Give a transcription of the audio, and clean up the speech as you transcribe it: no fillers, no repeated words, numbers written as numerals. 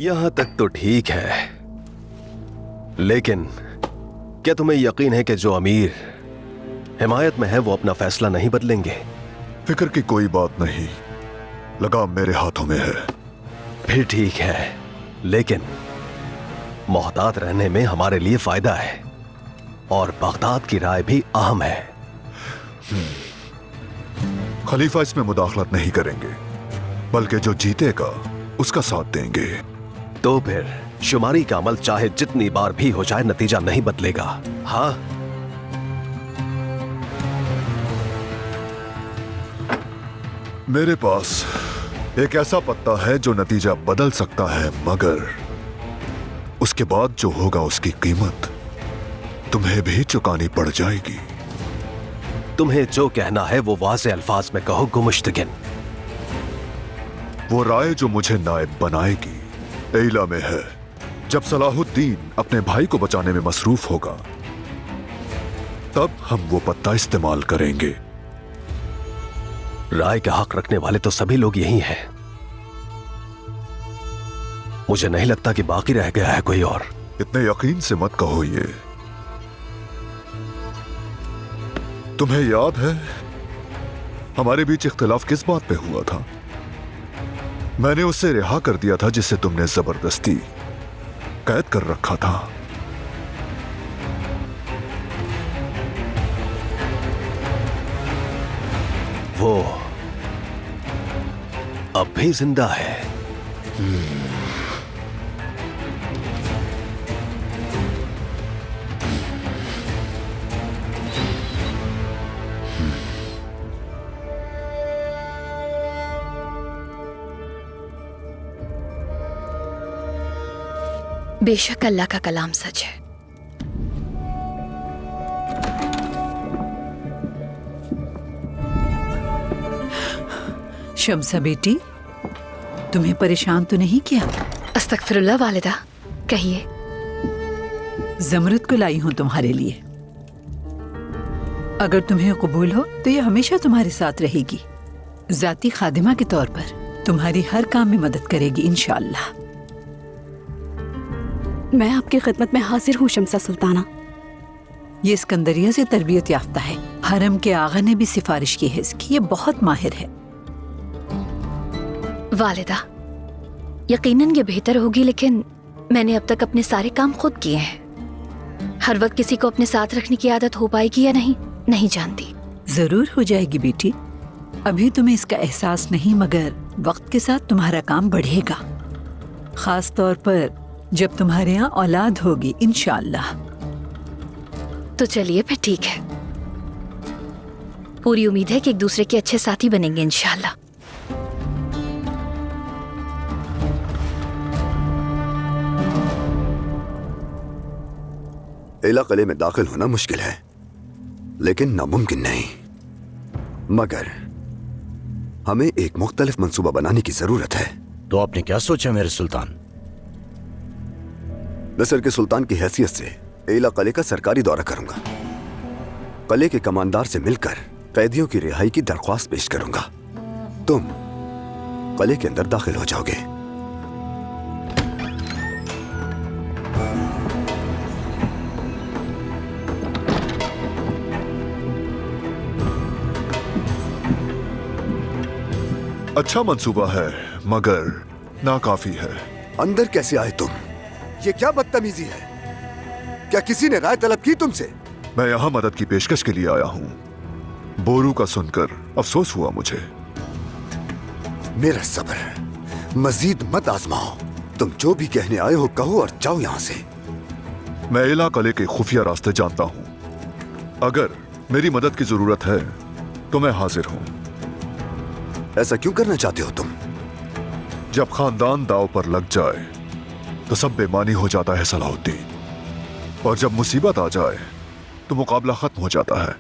यहां तक तो ठीक है, लेकिन क्या तुम्हें यकीन है कि जो अमीर हिमायत में है वो अपना फैसला नहीं बदलेंगे? फिक्र की कोई बात नहीं, लगाम मेरे हाथों में है। फिर ठीक है, लेकिन मोहतात रहने में हमारे लिए फायदा है और बगदाद की राय भी अहम है। खलीफा इसमें मुदाखलत नहीं करेंगे, बल्कि जो जीतेगा उसका साथ देंगे। तो फिर शुमारी का अमल चाहे जितनी बार भी हो जाए नतीजा नहीं बदलेगा। हाँ, मेरे पास एक ऐसा पत्ता है जो नतीजा बदल सकता है, मगर उसके बाद जो होगा उसकी कीमत तुम्हें भी चुकानी पड़ जाएगी। तुम्हें जो कहना है वो वाज़े अल्फाज में कहो गुमुश्तगिन। वो राय जो मुझे नायब बनाएगी एला में है। जब सलाहुद्दीन अपने भाई को बचाने में मसरूफ होगा तब हम वो पत्ता इस्तेमाल करेंगे। राय का हक रखने वाले तो सभी लोग यही हैं। मुझे नहीं लगता कि बाकी रह गया है कोई और। इतने यकीन से मत कहो ये। तुम्हें याद है हमारे बीच इख्तिलाफ किस बात पे हुआ था? मैंने उसे रिहा कर दिया था जिसे तुमने जबरदस्ती कैद कर रखा था। वो अब भी जिंदा है। बेशक अल्लाह का कलाम सच है। शम्सा बेटी, तुम्हें परेशान तो नहीं किया? अस्तगफिरुल्लाह वालिदा, कहिए। जमरत को लाई हूं तुम्हारे लिए। अगर तुम्हें कबूल हो तो ये हमेशा तुम्हारे साथ रहेगी। जाती खादिमा के तौर पर तुम्हारी हर काम में मदद करेगी इंशाअल्लाह। मैं आपकी खिदमत में हाजिर हूँ शम्सा सुल्ताना। ये सिकंदरिया से तरबियत याफ्ता है। हरम के आगा ने भी सिफारिश की है इसकी। ये बहुत माहिर है। वालिदा, यकीनन ये बेहतर होगी, लेकिन मैंने अब तक अपने सारे काम खुद किए हैं। हर वक्त किसी को अपने साथ रखने की आदत हो पाएगी या नहीं जानती। जरूर हो जाएगी बेटी। अभी तुम्हें इसका एहसास नहीं, मगर वक्त के साथ तुम्हारा काम बढ़ेगा, खास तौर पर जब तुम्हारे यहाँ औलाद होगी इंशाअल्लाह। तो चलिए फिर ठीक है। पूरी उम्मीद है कि एक दूसरे के अच्छे साथी बनेंगे इंशाअल्लाह। एला किले में दाखिल होना मुश्किल है, लेकिन नामुमकिन नहीं। मगर हमें एक मुख्तलिफ मंसूबा बनाने की जरूरत है। तो आपने क्या सोचा मेरे सुल्तान? मिस्र के सुल्तान की हैसियत से एला किले का सरकारी दौरा करूंगा। किले के कमांडर से मिलकर कैदियों की रिहाई की दरख्वास्त पेश करूंगा। तुम किले के अंदर दाखिल हो जाओगे। अच्छा मंसूबा है, मगर नाकाफी है। अंदर कैसे आए तुम? ये क्या बदतमीजी है? क्या किसी ने राय तलब की तुमसे? मैं यहाँ मदद की पेशकश के लिए आया हूँ। बोरू का सुनकर अफसोस हुआ मुझे। मेरा सब्र मजीद मत आजमाओ। तुम जो भी कहने आए हो कहो और जाओ यहाँ से। मैं एला किले के खुफिया रास्ते जानता हूँ। अगर मेरी मदद की जरूरत है तो मैं हाजिर हूँ। ऐसा क्यों करना चाहते हो तुम? जब खानदान दाव पर लग जाए तो सब बेमानी हो जाता है सलाहुद्दीन, और जब मुसीबत आ जाए तो मुकाबला खत्म हो जाता है।